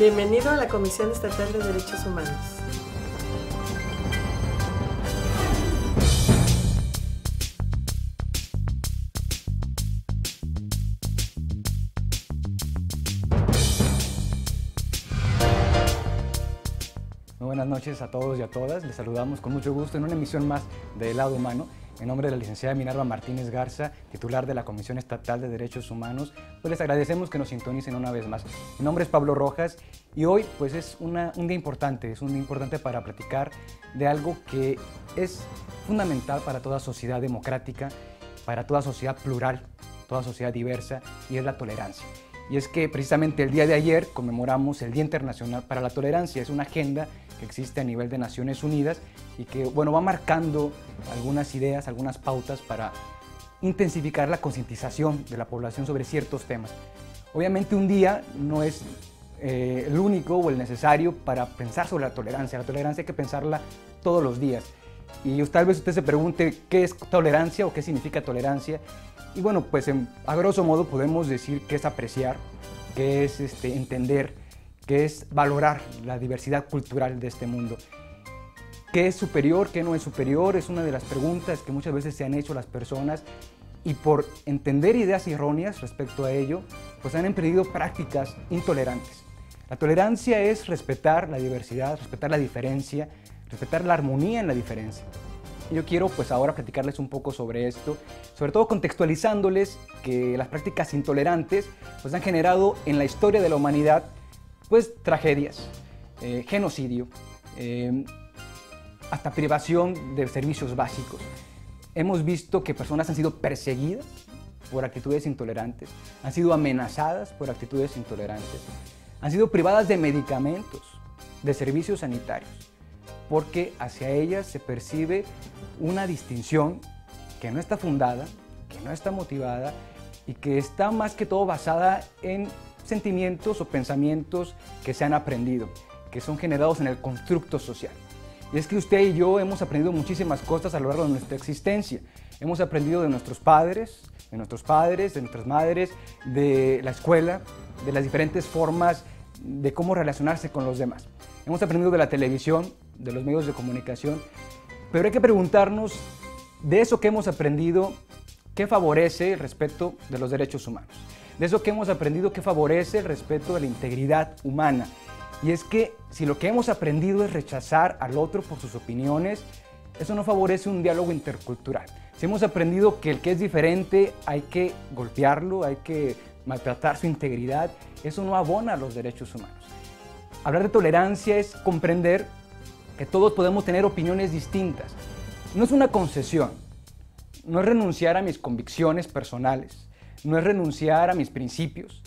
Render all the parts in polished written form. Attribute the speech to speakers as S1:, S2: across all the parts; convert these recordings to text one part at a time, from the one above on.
S1: Bienvenido a la Comisión Estatal de Derechos Humanos.
S2: Muy buenas noches a todos y a todas. Les saludamos con mucho gusto en una emisión más de El Lado Humano. En nombre de la licenciada Minerva Martínez Garza, titular de la Comisión Estatal de Derechos Humanos, pues les agradecemos que nos sintonicen una vez más. Mi nombre es Pablo Rojas y hoy pues es un día importante, para platicar de algo que es fundamental para toda sociedad democrática, para toda sociedad plural, toda sociedad diversa, y es la tolerancia. Y es que precisamente el día de ayer conmemoramos el Día Internacional para la Tolerancia. Es una agenda que existe a nivel de Naciones Unidas y que, bueno, va marcando algunas ideas, algunas pautas para intensificar la concientización de la población sobre ciertos temas. Obviamente un día no es el único o el necesario para pensar sobre la tolerancia. La tolerancia hay que pensarla todos los días. Y tal vez usted se pregunte qué es tolerancia o qué significa tolerancia. Y bueno, pues a grosso modo podemos decir que es apreciar, que es entender, que es valorar la diversidad cultural de este mundo. ¿Qué es superior, qué no es superior? Es una de las preguntas que muchas veces se han hecho las personas, y por entender ideas erróneas respecto a ello, pues han emprendido prácticas intolerantes. La tolerancia es respetar la diversidad, respetar la diferencia, respetar la armonía en la diferencia. Yo quiero pues ahora platicarles un poco sobre esto, sobre todo contextualizándoles que las prácticas intolerantes pues han generado en la historia de la humanidad pues tragedias, genocidio, hasta privación de servicios básicos. Hemos visto que personas han sido perseguidas por actitudes intolerantes, han sido amenazadas por actitudes intolerantes, han sido privadas de medicamentos, de servicios sanitarios, porque hacia ellas se percibe una distinción que no está fundada, que no está motivada y que está más que todo basada en sentimientos o pensamientos que se han aprendido, que son generados en el constructo social. Y es que usted y yo hemos aprendido muchísimas cosas a lo largo de nuestra existencia. Hemos aprendido de nuestros padres, de nuestras madres, de la escuela, de las diferentes formas de cómo relacionarse con los demás. Hemos aprendido de la televisión, de los medios de comunicación, pero hay que preguntarnos, de eso que hemos aprendido, ¿qué favorece el respeto de los derechos humanos? De eso que hemos aprendido, ¿qué favorece el respeto de la integridad humana? Y es que si lo que hemos aprendido es rechazar al otro por sus opiniones, eso no favorece un diálogo intercultural. Si hemos aprendido que el que es diferente hay que golpearlo, hay que maltratar su integridad, eso no abona a los derechos humanos. Hablar de tolerancia es comprender que todos podemos tener opiniones distintas. No es una concesión, no es renunciar a mis convicciones personales, no es renunciar a mis principios,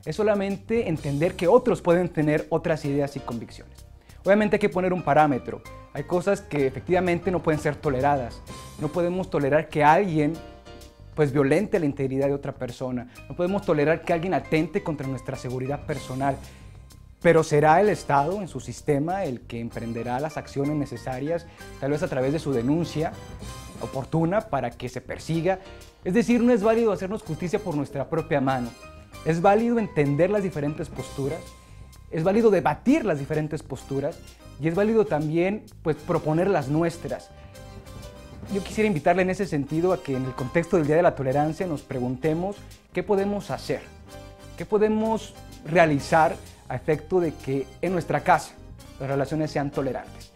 S2: es solamente entender que otros pueden tener otras ideas y convicciones. Obviamente hay que poner un parámetro. Hay cosas que efectivamente no pueden ser toleradas. No podemos tolerar que alguien pues violente la integridad de otra persona. No podemos tolerar que alguien atente contra nuestra seguridad personal. Pero será el Estado en su sistema el que emprenderá las acciones necesarias, tal vez a través de su denuncia oportuna para que se persiga. Es decir, no es válido hacernos justicia por nuestra propia mano. Es válido entender las diferentes posturas, es válido debatir las diferentes posturas y es válido también pues, proponer las nuestras. Yo quisiera invitarle en ese sentido a que en el contexto del Día de la Tolerancia nos preguntemos qué podemos hacer, qué podemos realizar a efecto de que en nuestra casa las relaciones sean tolerantes.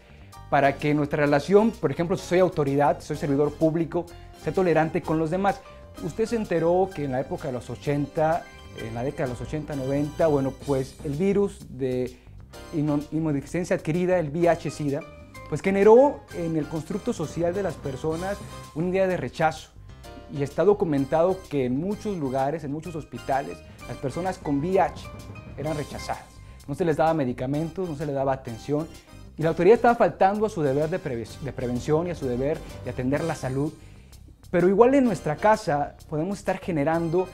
S2: Para que nuestra relación, por ejemplo, si soy autoridad, soy servidor público, sea tolerante con los demás. Usted se enteró que en la época de los 80, en la década de los 80, 90, bueno, pues el virus de inmunodeficiencia adquirida, el VIH-Sida, pues generó en el constructo social de las personas una idea de rechazo. Y está documentado que en muchos lugares, en muchos hospitales, las personas con VIH eran rechazadas. No se les daba medicamentos, no se les daba atención, y la autoridad estaba faltando a su deber de prevención y a su deber de atender la salud. Pero igual en nuestra casa podemos estar generando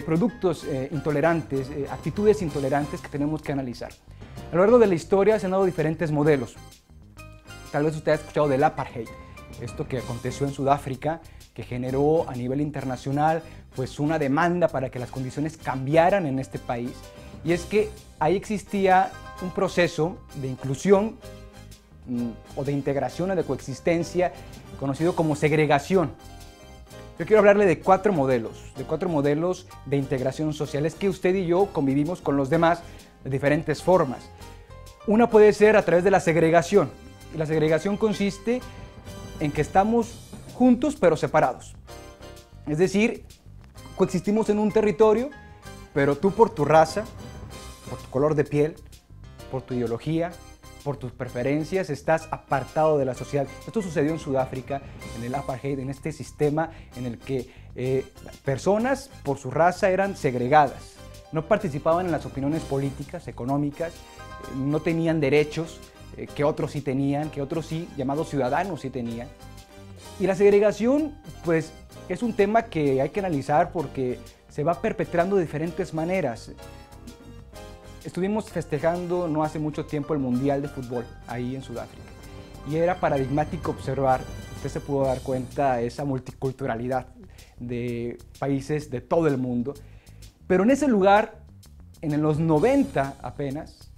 S2: productos intolerantes, actitudes intolerantes que tenemos que analizar. A lo largo de la historia se han dado diferentes modelos. Tal vez usted ha escuchado del apartheid, esto que aconteció en Sudáfrica, que generó a nivel internacional pues una demanda para que las condiciones cambiaran en este país y es que ahí existía un proceso de inclusión o de integración o de coexistencia conocido como segregación. Yo quiero hablarle de cuatro modelos de integración social. Es que usted y yo convivimos con los demás de diferentes formas. Una puede ser a través de la segregación, y la segregación consiste en que estamos juntos pero separados. Es decir, coexistimos en un territorio, pero tú por tu raza, por tu color de piel, por tu ideología, por tus preferencias, estás apartado de la sociedad. Esto sucedió en Sudáfrica, en el apartheid, en este sistema en el que personas por su raza eran segregadas. No participaban en las opiniones políticas, económicas, no tenían derechos que otros sí tenían, que otros sí, llamados ciudadanos, sí tenían. Y la segregación, pues, es un tema que hay que analizar porque se va perpetrando de diferentes maneras. Estuvimos festejando no hace mucho tiempo el Mundial de Fútbol ahí en Sudáfrica y era paradigmático observar, usted se pudo dar cuenta de esa multiculturalidad de países de todo el mundo, pero en ese lugar, en los 90 apenas,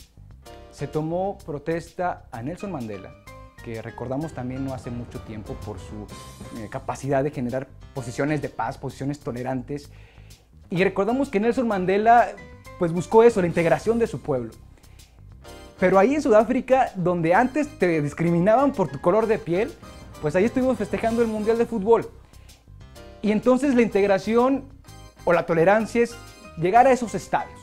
S2: se tomó protesta a Nelson Mandela, que recordamos también no hace mucho tiempo por su capacidad de generar posiciones de paz, posiciones tolerantes, y recordamos que Nelson Mandela pues buscó eso, la integración de su pueblo. Pero ahí en Sudáfrica, donde antes te discriminaban por tu color de piel, pues ahí estuvimos festejando el Mundial de Fútbol. Y entonces la integración o la tolerancia es llegar a esos estadios,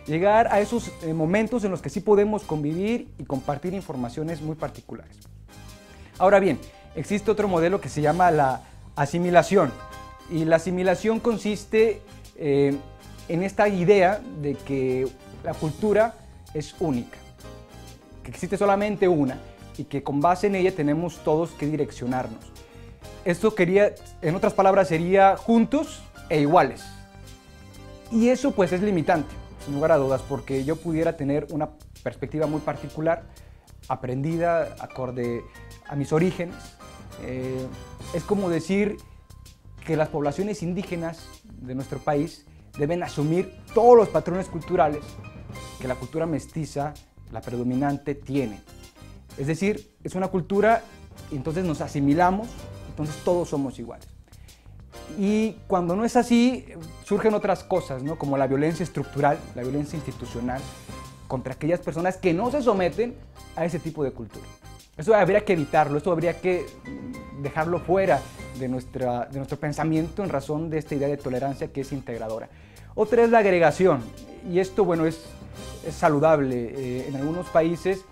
S2: llegar a esos momentos en los que sí podemos convivir y compartir informaciones muy particulares. Ahora bien, existe otro modelo que se llama la asimilación. Y la asimilación consiste en esta idea de que la cultura es única, que existe solamente una y que con base en ella tenemos todos que direccionarnos. Esto en otras palabras, sería juntos e iguales. Y eso pues es limitante, sin lugar a dudas, porque yo pudiera tener una perspectiva muy particular, aprendida acorde a mis orígenes. Es como decir que las poblaciones indígenas de nuestro país deben asumir todos los patrones culturales que la cultura mestiza, la predominante, tiene. Es decir, es una cultura y entonces nos asimilamos, entonces todos somos iguales. Y cuando no es así, surgen otras cosas, ¿no? Como la violencia estructural, la violencia institucional, contra aquellas personas que no se someten a ese tipo de cultura. Eso habría que evitarlo, esto habría que dejarlo fuera de nuestro pensamiento en razón de esta idea de tolerancia que es integradora. Otra es la agregación, y esto, bueno, es saludable. En algunos países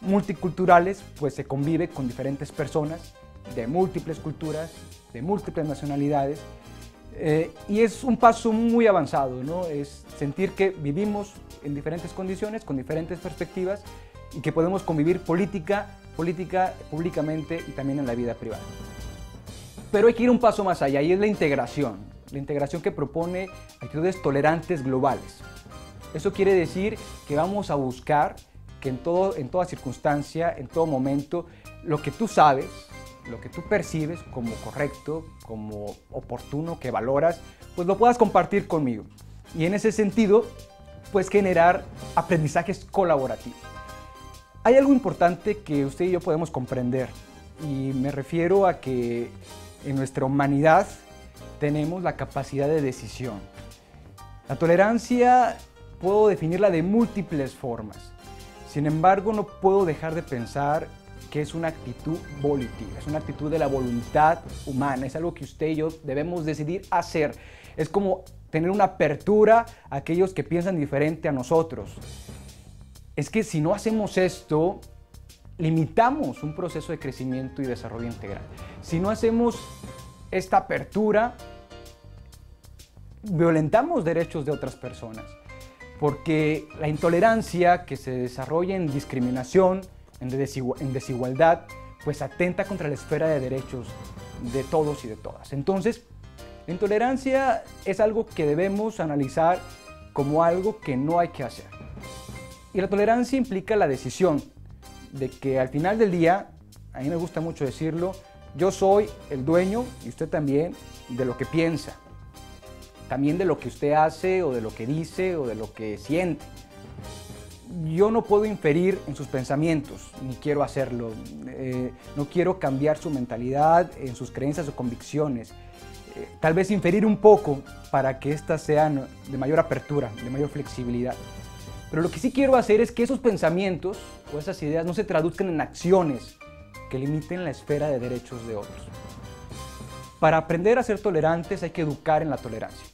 S2: multiculturales, pues se convive con diferentes personas de múltiples culturas, de múltiples nacionalidades, y es un paso muy avanzado, ¿no? Es sentir que vivimos en diferentes condiciones, con diferentes perspectivas, y que podemos convivir públicamente y también en la vida privada. Pero hay que ir un paso más allá, y es la integración que propone actitudes tolerantes globales. Eso quiere decir que vamos a buscar que en toda circunstancia, en todo momento, lo que tú sabes, lo que tú percibes como correcto, como oportuno, que valoras, pues lo puedas compartir conmigo. Y en ese sentido, pues generar aprendizajes colaborativos. Hay algo importante que usted y yo podemos comprender, y me refiero a que en nuestra humanidad tenemos la capacidad de decisión. La tolerancia puedo definirla de múltiples formas. Sin embargo, no puedo dejar de pensar que es una actitud volitiva, es una actitud de la voluntad humana, es algo que usted y yo debemos decidir hacer. Es como tener una apertura a aquellos que piensan diferente a nosotros. Es que si no hacemos esto, limitamos un proceso de crecimiento y desarrollo integral. Si no hacemos esta apertura, violentamos derechos de otras personas, porque la intolerancia que se desarrolla en discriminación, en desigualdad, pues atenta contra la esfera de derechos de todos y de todas. Entonces, la intolerancia es algo que debemos analizar como algo que no hay que hacer. Y la tolerancia implica la decisión de que al final del día, a mí me gusta mucho decirlo, yo soy el dueño, y usted también, de lo que piensa. También de lo que usted hace, o de lo que dice, o de lo que siente. yo no puedo inferir en sus pensamientos, ni quiero hacerlo. No quiero cambiar su mentalidad, en sus creencias o convicciones. Tal vez inferir un poco para que éstas sean de mayor apertura, de mayor flexibilidad. Pero lo que sí quiero hacer es que esos pensamientos o esas ideas no se traduzcan en acciones que limiten la esfera de derechos de otros. Para aprender a ser tolerantes hay que educar en la tolerancia.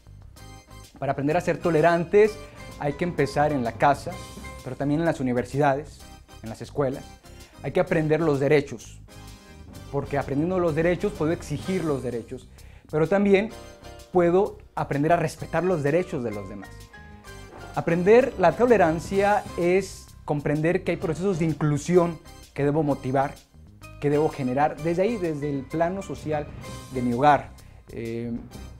S2: Para aprender a ser tolerantes hay que empezar en la casa, pero también en las universidades, en las escuelas. Hay que aprender los derechos, porque aprendiendo los derechos puedo exigir los derechos, pero también puedo aprender a respetar los derechos de los demás. Aprender la tolerancia es comprender que hay procesos de inclusión que debo motivar, que debo generar desde ahí, desde el plano social de mi hogar.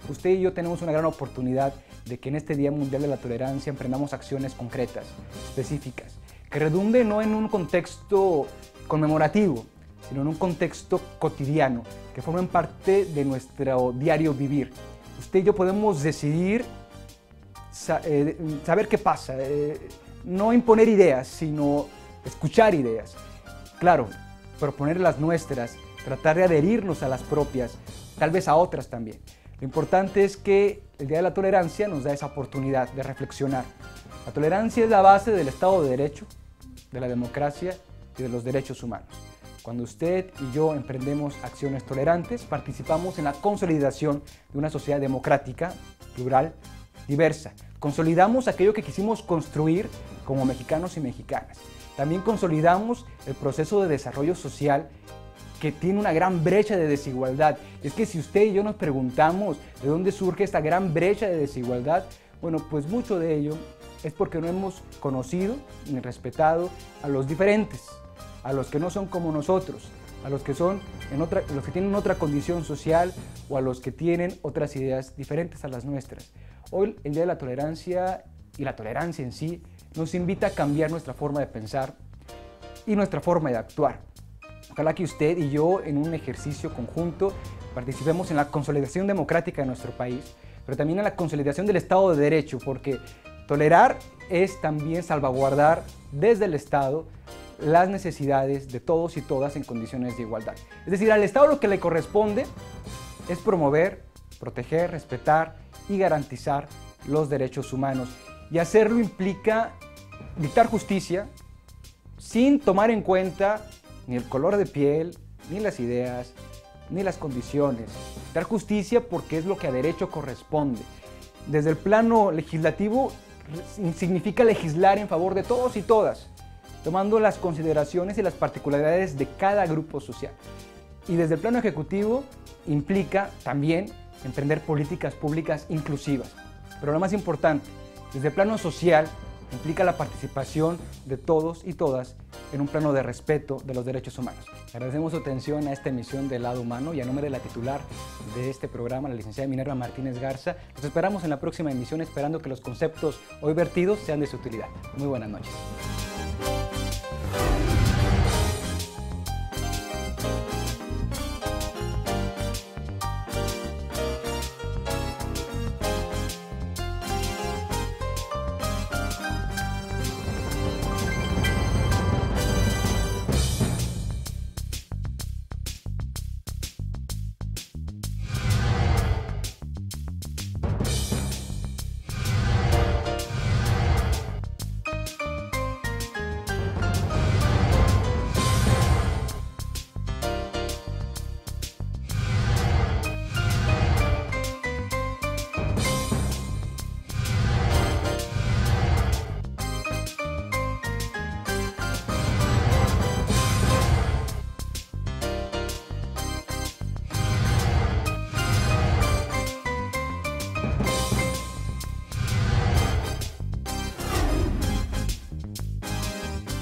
S2: Usted y yo tenemos una gran oportunidad de que en este Día Mundial de la Tolerancia emprendamos acciones concretas, específicas, que redunden no en un contexto conmemorativo, sino en un contexto cotidiano, que formen parte de nuestro diario vivir. Usted y yo podemos decidir saber qué pasa, no imponer ideas, sino escuchar ideas. Claro, proponer las nuestras, tratar de adherirnos a las propias, tal vez a otras también. Lo importante es que el Día de la Tolerancia nos da esa oportunidad de reflexionar. La tolerancia es la base del Estado de Derecho, de la democracia y de los derechos humanos. Cuando usted y yo emprendemos acciones tolerantes, participamos en la consolidación de una sociedad democrática, plural, diversa. Consolidamos aquello que quisimos construir como mexicanos y mexicanas. También consolidamos el proceso de desarrollo social que tiene una gran brecha de desigualdad. Es que si usted y yo nos preguntamos de dónde surge esta gran brecha de desigualdad, bueno, pues mucho de ello es porque no hemos conocido ni respetado a los diferentes, a los que no son como nosotros, a los que los que tienen otra condición social o a los que tienen otras ideas diferentes a las nuestras. Hoy, el Día de la Tolerancia y la tolerancia en sí nos invita a cambiar nuestra forma de pensar y nuestra forma de actuar. Ojalá que usted y yo, en un ejercicio conjunto, participemos en la consolidación democrática de nuestro país, pero también en la consolidación del Estado de Derecho, porque tolerar es también salvaguardar desde el Estado las necesidades de todos y todas en condiciones de igualdad. Es decir, al Estado lo que le corresponde es promover, proteger, respetar y garantizar los derechos humanos. Y hacerlo implica dictar justicia sin tomar en cuenta ni el color de piel, ni las ideas, ni las condiciones. Dictar justicia porque es lo que a derecho corresponde. Desde el plano legislativo significa legislar en favor de todos y todas, tomando las consideraciones y las particularidades de cada grupo social. Y desde el plano ejecutivo implica también emprender políticas públicas inclusivas. Pero lo más importante, desde el plano social implica la participación de todos y todas en un plano de respeto de los derechos humanos. Agradecemos su atención a esta emisión del Lado Humano y a nombre de la titular de este programa, la licenciada Minerva Martínez Garza, nos esperamos en la próxima emisión esperando que los conceptos hoy vertidos sean de su utilidad. Muy buenas noches.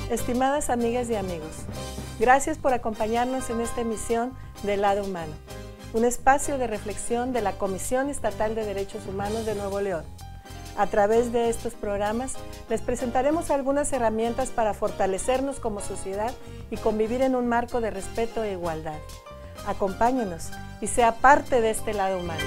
S1: Estimadas amigas y amigos, gracias por acompañarnos en esta emisión del Lado Humano, un espacio de reflexión de la Comisión Estatal de Derechos Humanos de Nuevo León. A través de estos programas les presentaremos algunas herramientas para fortalecernos como sociedad y convivir en un marco de respeto e igualdad. Acompáñenos y sea parte de este Lado Humano.